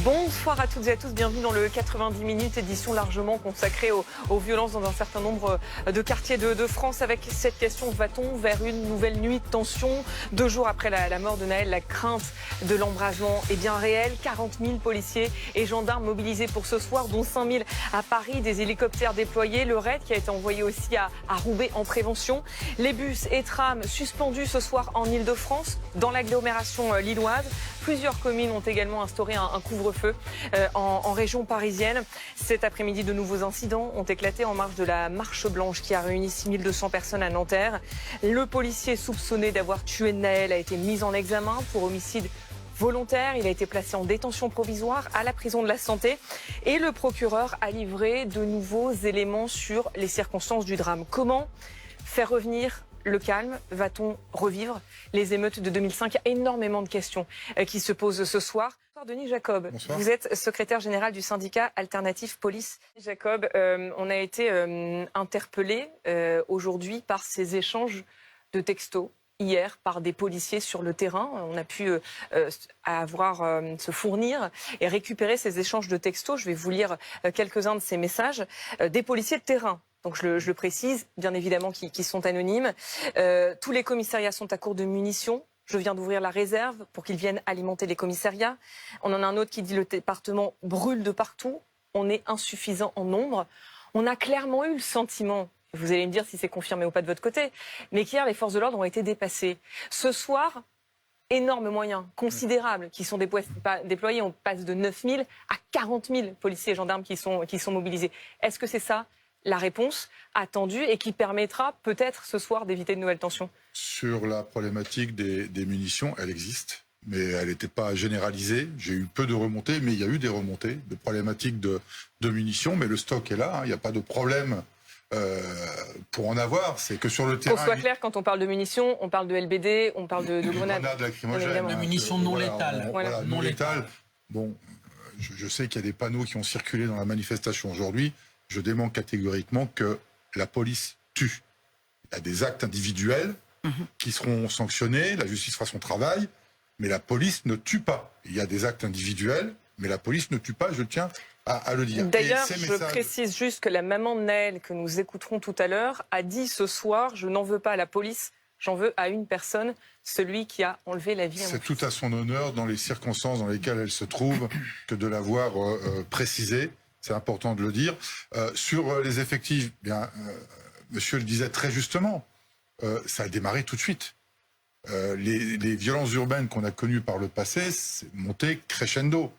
Bonsoir à toutes et à tous, bienvenue dans le 90 minutes, édition largement consacrée aux violences dans un certain nombre de quartiers de France. Avec cette question, va-t-on vers une nouvelle nuit de tension? 2 jours après la mort de Naël, la crainte de l'embrasement est bien réelle. 40 000 policiers et gendarmes mobilisés pour ce soir, dont 5 000 à Paris, des hélicoptères déployés. Le raid qui a été envoyé aussi à Roubaix en prévention. Les bus et trams suspendus ce soir en Ile-de-France, dans l'agglomération lilloise. Plusieurs communes ont également instauré un couvre-feu en région parisienne. Cet après-midi, de nouveaux incidents ont éclaté en marge de la Marche Blanche qui a réuni 6200 personnes à Nanterre. Le policier soupçonné d'avoir tué Naël a été mis en examen pour homicide volontaire. Il a été placé en détention provisoire à la prison de la Santé. Et le procureur a livré de nouveaux éléments sur les circonstances du drame. Comment faire revenir le calme? Va-t-on revivre les émeutes de 2005? Il y a énormément de questions qui se posent ce soir. Bonsoir Denis Jacob. Bonsoir. Vous êtes secrétaire général du syndicat Alternative Police. Jacob, on a été interpellé aujourd'hui par ces échanges de textos hier par des policiers sur le terrain. On a pu se fournir et récupérer ces échanges de textos. Je vais vous lire quelques-uns de ces messages. Des policiers de terrain. Donc je le précise, bien évidemment, qui sont anonymes. Tous les commissariats sont à court de munitions. Je viens d'ouvrir la réserve pour qu'ils viennent alimenter les commissariats. On en a un autre qui dit le département brûle de partout. On est insuffisant en nombre. On a clairement eu le sentiment, vous allez me dire si c'est confirmé ou pas de votre côté, mais qu'hier les forces de l'ordre ont été dépassées. Ce soir, énormes moyens considérables qui sont déployés. On passe de 9 000 à 40 000 policiers et gendarmes qui sont mobilisés. Est-ce que c'est ça la réponse attendue et qui permettra peut-être ce soir d'éviter de nouvelles tensions? Sur la problématique des munitions, elle existe, mais elle n'était pas généralisée. J'ai eu peu de remontées, mais il y a eu des remontées de problématiques de munitions, mais le stock est là, il n'y a pas de problème pour en avoir. C'est que sur le terrain... Qu'on soit clair, quand on parle de munitions, on parle de LBD, on parle de grenades. Grenades lacrymogènes. De munitions non létales. Voilà, non létales. Bon, je sais qu'il y a des panneaux qui ont circulé dans la manifestation aujourd'hui. Je dément catégoriquement que la police tue. Il y a des actes individuels qui seront sanctionnés, la justice fera son travail, mais la police ne tue pas. Il y a des actes individuels, mais la police ne tue pas, je tiens à le dire. D'ailleurs, je précise juste que la maman de Naël, que nous écouterons tout à l'heure, a dit ce soir « Je n'en veux pas à la police, j'en veux à une personne, celui qui a enlevé la vie à mon fils ». C'est tout à son honneur, dans les circonstances dans lesquelles elle se trouve, que de l'avoir précisé. C'est important de le dire. Sur les effectifs, monsieur le disait très justement, ça a démarré tout de suite. Les violences urbaines qu'on a connues par le passé, c'est monté crescendo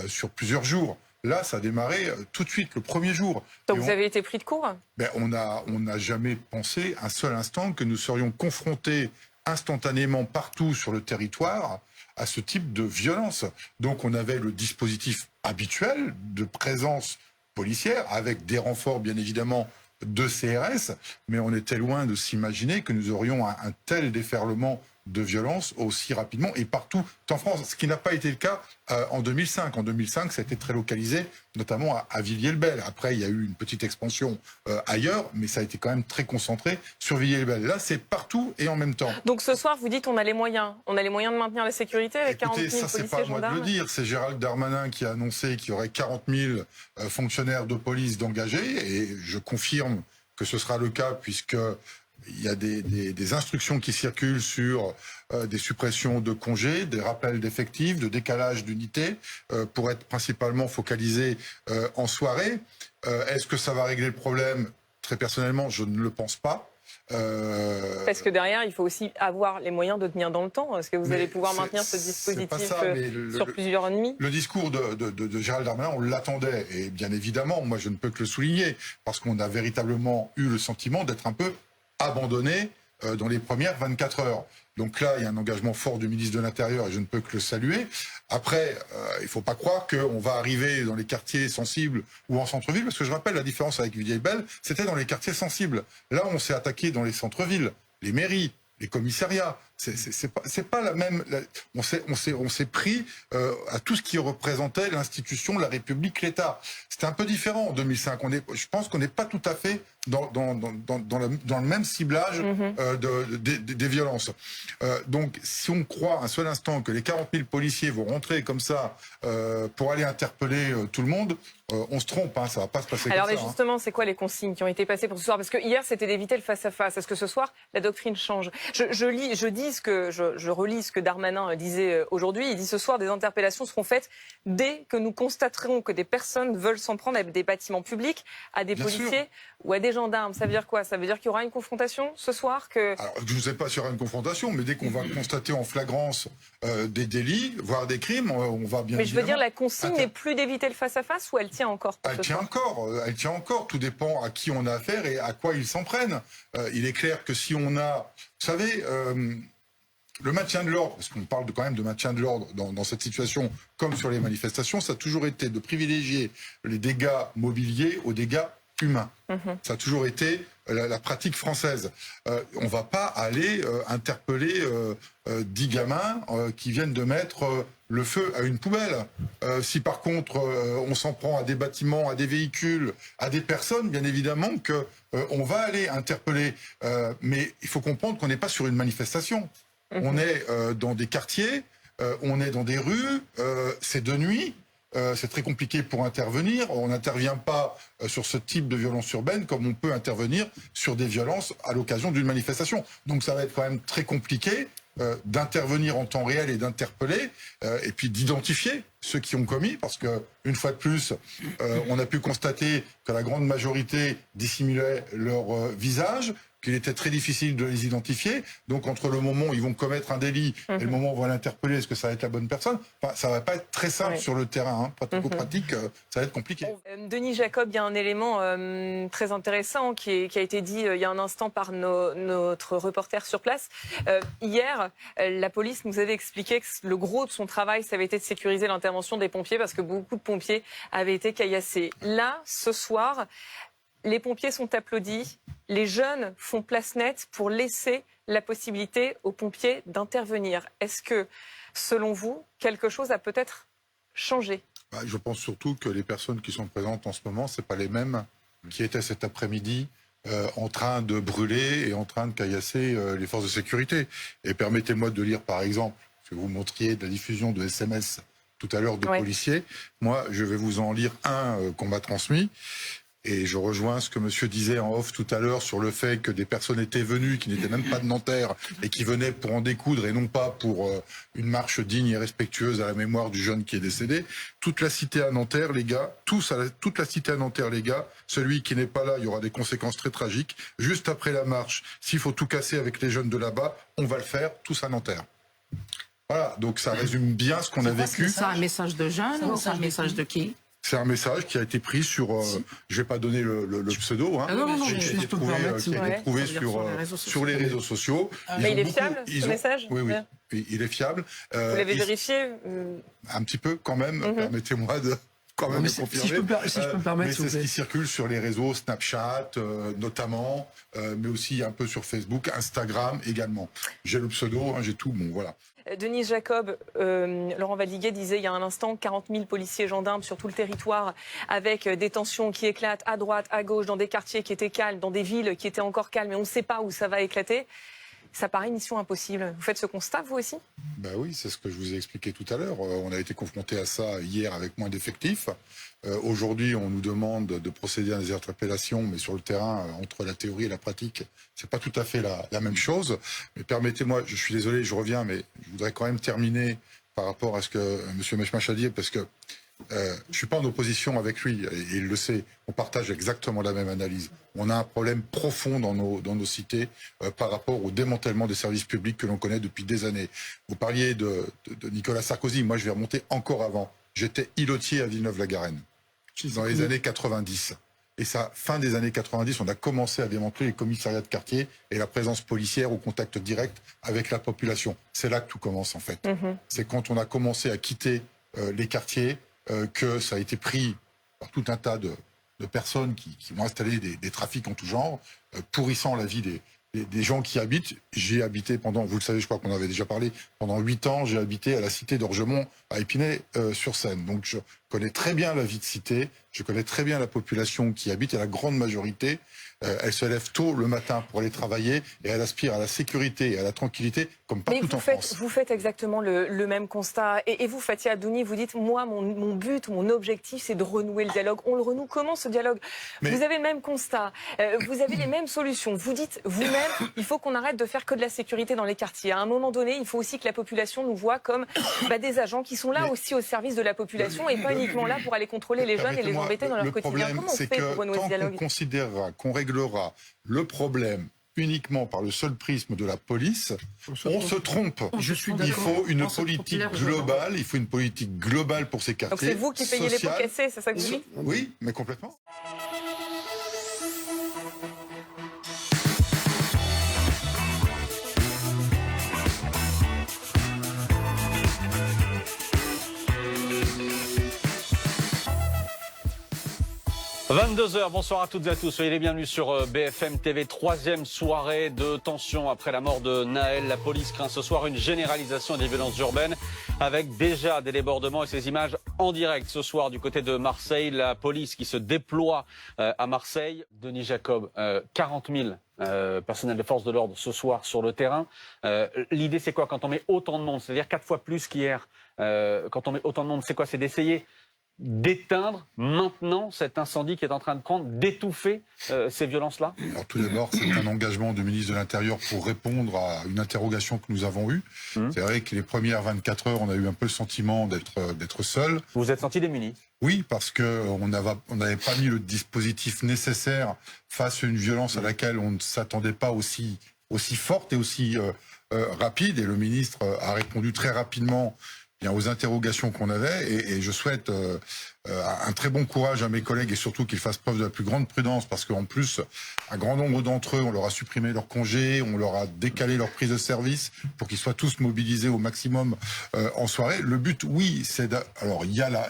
sur plusieurs jours. Là, ça a démarré tout de suite, le premier jour. Donc vous avez été pris de court? On n'a jamais pensé un seul instant que nous serions confrontés instantanément partout sur le territoire à ce type de violence. Donc on avait le dispositif habituel de présence policière, avec des renforts bien évidemment de CRS, mais on était loin de s'imaginer que nous aurions un tel déferlement de violence aussi rapidement et partout en France, ce qui n'a pas été le cas en 2005. En 2005, ça a été très localisé, notamment à Villiers-le-Bel. Après, il y a eu une petite expansion ailleurs, mais ça a été quand même très concentré sur Villiers-le-Bel. Là, c'est partout et en même temps. Donc ce soir, vous dites on a les moyens. On a les moyens de maintenir la sécurité avec 40 000 policiers et gendarmes. Ça, c'est pas à moi de le dire. C'est Gérald Darmanin qui a annoncé qu'il y aurait 40 000 fonctionnaires de police d'engagés, et je confirme que ce sera le cas puisque il y a des instructions qui circulent sur des suppressions de congés, des rappels d'effectifs, de décalage d'unités, pour être principalement focalisés en soirée. Est-ce que ça va régler le problème? Très personnellement, je ne le pense pas. Parce que derrière, il faut aussi avoir les moyens de tenir dans le temps. Est-ce que vous allez pouvoir maintenir ce dispositif sur plusieurs nuits? Le discours de Gérald Darmanin, on l'attendait. Et bien évidemment, moi je ne peux que le souligner, parce qu'on a véritablement eu le sentiment d'être un peu abandonné dans les premières 24 heures. Donc là, il y a un engagement fort du ministre de l'Intérieur et je ne peux que le saluer. Après, il ne faut pas croire qu'on va arriver dans les quartiers sensibles ou en centre-ville, parce que je rappelle la différence avec Villiers-le-Bel, c'était dans les quartiers sensibles. Là, on s'est attaqué dans les centres-villes, les mairies, les commissariats. C'est pas la même. On s'est pris à tout ce qui représentait l'institution, la République, l'État. C'était un peu différent en 2005. Je pense qu'on n'est pas tout à fait dans le même ciblage des violences. Donc, si on croit un seul instant que les 40 000 policiers vont rentrer comme ça pour aller interpeller tout le monde, on se trompe, hein, ça va pas se passer Alors, comme ça. Alors, justement, c'est quoi les consignes qui ont été passées pour ce soir? Parce que hier, c'était d'éviter le face-à-face. Est-ce que ce soir, la doctrine change? Je relis ce que Darmanin disait aujourd'hui. Il dit ce soir, des interpellations seront faites dès que nous constaterons que des personnes veulent s'en prendre à des bâtiments publics, à des policiers ou à des gendarmes. Ça veut dire quoi? Ça veut dire qu'il y aura une confrontation ce soir Alors, je ne sais pas s'il y aura une confrontation, mais dès qu'on va constater en flagrance des délits, voire des crimes, on va bien. Mais je veux dire, la consigne n'est plus d'éviter le face-à-face ou elle tient encore? Elle tient encore. Tout dépend à qui on a affaire et à quoi ils s'en prennent. Il est clair que si on a, vous savez, le maintien de l'ordre, parce qu'on parle quand même de maintien de l'ordre dans cette situation, comme sur les manifestations, ça a toujours été de privilégier les dégâts mobiliers aux dégâts humains. Ça a toujours été la pratique française. On ne va pas aller interpeller 10 gamins qui viennent de mettre le feu à une poubelle. Si par contre on s'en prend à des bâtiments, à des véhicules, à des personnes, bien évidemment que on va aller interpeller. Mais il faut comprendre qu'on n'est pas sur une manifestation. On est dans des quartiers, on est dans des rues, c'est de nuit. C'est très compliqué pour intervenir. On n'intervient pas sur ce type de violence urbaine comme on peut intervenir sur des violences à l'occasion d'une manifestation. Donc ça va être quand même très compliqué d'intervenir en temps réel et d'interpeller et puis d'identifier ceux qui ont commis, parce que une fois de plus, on a pu constater que la grande majorité dissimulait leur visage, qu'il était très difficile de les identifier. Donc, entre le moment où ils vont commettre un délit et le moment où on va l'interpeller, est-ce que ça va être la bonne personne? Enfin, ça va pas être très simple sur le terrain. Hein. Pratico-pratique, ça va être compliqué. Denis Jacob, il y a un élément très intéressant qui a été dit il y a un instant par notre reporter sur place. Hier, la police nous avait expliqué que le gros de son travail, ça avait été de sécuriser l'intervention des pompiers parce que beaucoup de pompiers avaient été caillassés. Là, ce soir, les pompiers sont applaudis, les jeunes font place nette pour laisser la possibilité aux pompiers d'intervenir. Est-ce que, selon vous, quelque chose a peut-être changé? Je pense surtout que les personnes qui sont présentes en ce moment, ce n'est pas les mêmes qui étaient cet après-midi en train de brûler et en train de caillasser les forces de sécurité. Et permettez-moi de lire, par exemple, que vous montriez de la diffusion de SMS tout à l'heure de policiers. Moi, je vais vous en lire un qu'on m'a transmis. Et je rejoins ce que monsieur disait en off tout à l'heure sur le fait que des personnes étaient venues qui n'étaient même pas de Nanterre et qui venaient pour en découdre et non pas pour une marche digne et respectueuse à la mémoire du jeune qui est décédé. Toute la cité à Nanterre, les gars, toute la cité à Nanterre, les gars, celui qui n'est pas là, il y aura des conséquences très tragiques. Juste après la marche, s'il faut tout casser avec les jeunes de là-bas, on va le faire, tous à Nanterre. Voilà, donc ça résume bien ce qu'on a vécu. C'est un message de jeunes ou c'est un message de qui? C'est un message qui a été pris sur, je vais pas donner le pseudo, hein, qui a été trouvé sur les réseaux sociaux. Mais il est fiable, ce message? Oui, il est fiable. Vous l'avez vérifié? Un petit peu quand même, permettez-moi de... Quand même si je peux me permettre, mais c'est ce qui circule sur les réseaux, Snapchat notamment, mais aussi un peu sur Facebook, Instagram également. J'ai le pseudo, j'ai tout, bon voilà. Denis Jacob, Laurent Valdiguier disait il y a un instant 40 000 policiers et gendarmes sur tout le territoire avec des tensions qui éclatent à droite, à gauche, dans des quartiers qui étaient calmes, dans des villes qui étaient encore calmes, mais on ne sait pas où ça va éclater. Ça paraît une mission impossible. Vous faites ce constat, vous aussi? Ben oui, c'est ce que je vous ai expliqué tout à l'heure. On a été confronté à ça hier avec moins d'effectifs. Aujourd'hui, on nous demande de procéder à des interpellations, mais sur le terrain, entre la théorie et la pratique, c'est pas tout à fait la même chose. Mais permettez-moi, je suis désolé, je reviens, mais je voudrais quand même terminer par rapport à ce que M. Mechmach a dit, parce que je suis pas en opposition avec lui, et il le sait. On partage exactement la même analyse. On a un problème profond dans nos cités par rapport au démantèlement des services publics que l'on connaît depuis des années. Vous parliez de Nicolas Sarkozy. Moi, je vais remonter encore avant. J'étais îlotier à Villeneuve-la-Garenne dans les années 90. Et ça, fin des années 90, on a commencé à démanteler les commissariats de quartier et la présence policière au contact direct avec la population. C'est là que tout commence, en fait. C'est quand on a commencé à quitter les quartiers que ça a été pris par tout un tas de personnes qui ont installé des trafics en tout genre, pourrissant la vie des gens qui habitent. J'ai habité pendant, vous le savez, je crois qu'on avait déjà parlé, pendant 8 ans, j'ai habité à la cité d'Orgemont, à Épinay-sur-Seine. Donc je connais très bien la vie de cité, je connais très bien la population qui habite, et la grande majorité, elle se lève tôt le matin pour aller travailler, et elle aspire à la sécurité et à la tranquillité, comme partout en France. Vous faites exactement le même constat. Et vous, Fathia Abdouni, vous dites, moi, mon but, mon objectif, c'est de renouer le dialogue. On le renoue comment, ce dialogue? Vous avez le même constat, vous avez les mêmes solutions. Vous dites vous-même, il faut qu'on arrête de faire que de la sécurité dans les quartiers. À un moment donné, il faut aussi que la population nous voit comme des agents qui sont là aussi au service de la population et pas uniquement là pour aller contrôler les jeunes et les embêter dans leur quotidien. Comment on fait pour renouer ce dialogue? Tant qu'on considérera, qu'on réglera le problème uniquement par le seul prisme de la police, on se trompe. Il faut une politique globale, il faut une politique globale pour ces quartiers. Donc c'est vous qui payez les pots cassés, c'est ça que vous dites? Oui, mais complètement. – 22h, bonsoir à toutes et à tous. Soyez les bienvenus sur BFM TV. Troisième soirée de tension après la mort de Nahel. La police craint ce soir une généralisation des violences urbaines avec déjà des débordements et ces images en direct ce soir du côté de Marseille. La police qui se déploie à Marseille. Denis Jacob, 40 000 personnels de force de l'ordre ce soir sur le terrain. L'idée c'est quoi quand on met autant de monde, c'est-à-dire 4 fois plus qu'hier, quand on met autant de monde, c'est quoi? C'est d'essayer d'éteindre maintenant cet incendie qui est en train de prendre, d'étouffer ces violences-là? Alors tout d'abord, c'est un engagement du ministre de l'Intérieur pour répondre à une interrogation que nous avons eue. C'est vrai que les premières 24 heures, on a eu un peu le sentiment d'être seul. Vous vous êtes senti démuni? Oui, parce qu'on n'avait pas mis le dispositif nécessaire face à une violence à laquelle on ne s'attendait pas aussi forte et aussi rapide. Et le ministre a répondu très rapidement aux interrogations qu'on avait, et je souhaite un très bon courage à mes collègues et surtout qu'ils fassent preuve de la plus grande prudence, parce qu'en plus, un grand nombre d'entre eux, on leur a supprimé leur congé, on leur a décalé leur prise de service pour qu'ils soient tous mobilisés au maximum en soirée. Le but, oui, c'est alors il y a la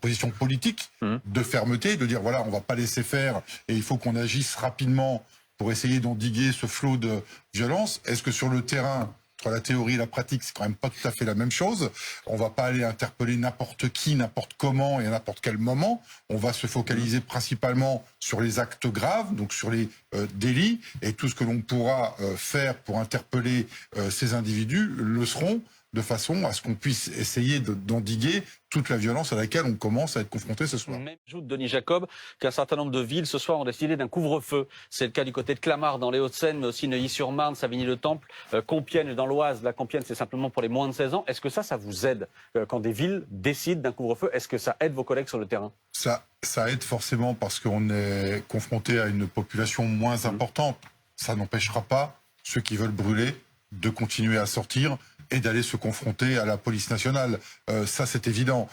position politique de fermeté, de dire voilà, on va pas laisser faire et il faut qu'on agisse rapidement pour essayer d'endiguer ce flot de violence. Est-ce que sur le terrain, entre la théorie et la pratique, c'est quand même pas tout à fait la même chose. On va pas aller interpeller n'importe qui, n'importe comment et à n'importe quel moment. On va se focaliser principalement sur les actes graves, donc sur les délits, et tout ce que l'on pourra faire pour interpeller ces individus le seront, de façon à ce qu'on puisse essayer d'endiguer toute la violence à laquelle on commence à être confronté ce soir. Même ajoute Denis Jacob qu'un certain nombre de villes ce soir ont décidé d'un couvre-feu. C'est le cas du côté de Clamart dans les Hauts-de-Seine, mais aussi Neuilly-sur-Marne, Savigny-le-Temple, Compiègne dans l'Oise. La Compiègne, c'est simplement pour les moins de 16 ans. Est-ce que ça vous aide quand des villes décident d'un couvre-feu? Est-ce que ça aide vos collègues sur le terrain? Ça aide forcément parce qu'on est confronté à une population moins importante. Ça n'empêchera pas ceux qui veulent brûler de continuer à sortir et d'aller se confronter à la police nationale. Ça, c'est évident.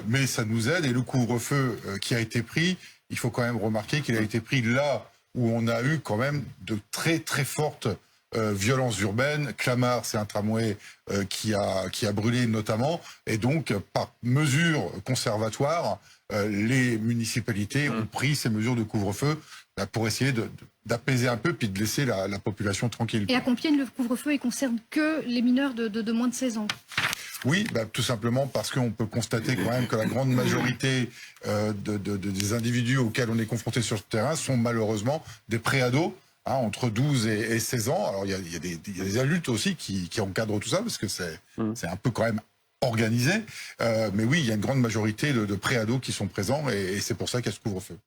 Mais ça nous aide. Et le couvre-feu qui a été pris, il faut quand même remarquer qu'il a été pris là où on a eu quand même de très très fortes violences urbaines. Clamart, c'est un tramway qui a brûlé notamment. Et donc, par mesure conservatoire, les municipalités ont pris ces mesures de couvre-feu pour essayer d'apaiser un peu puis de laisser la population tranquille. Et à Compiègne, le couvre-feu, il concerne que les mineurs de moins de 16 ans? Oui, tout simplement parce qu'on peut constater quand même que la grande majorité des individus auxquels on est confronté sur le terrain sont malheureusement des préados, entre 12 et 16 ans. Alors il y a des adultes aussi qui encadrent tout ça, parce que c'est un peu quand même organisé. Mais oui, il y a une grande majorité de préados qui sont présents, et c'est pour ça qu'il y a ce couvre-feu.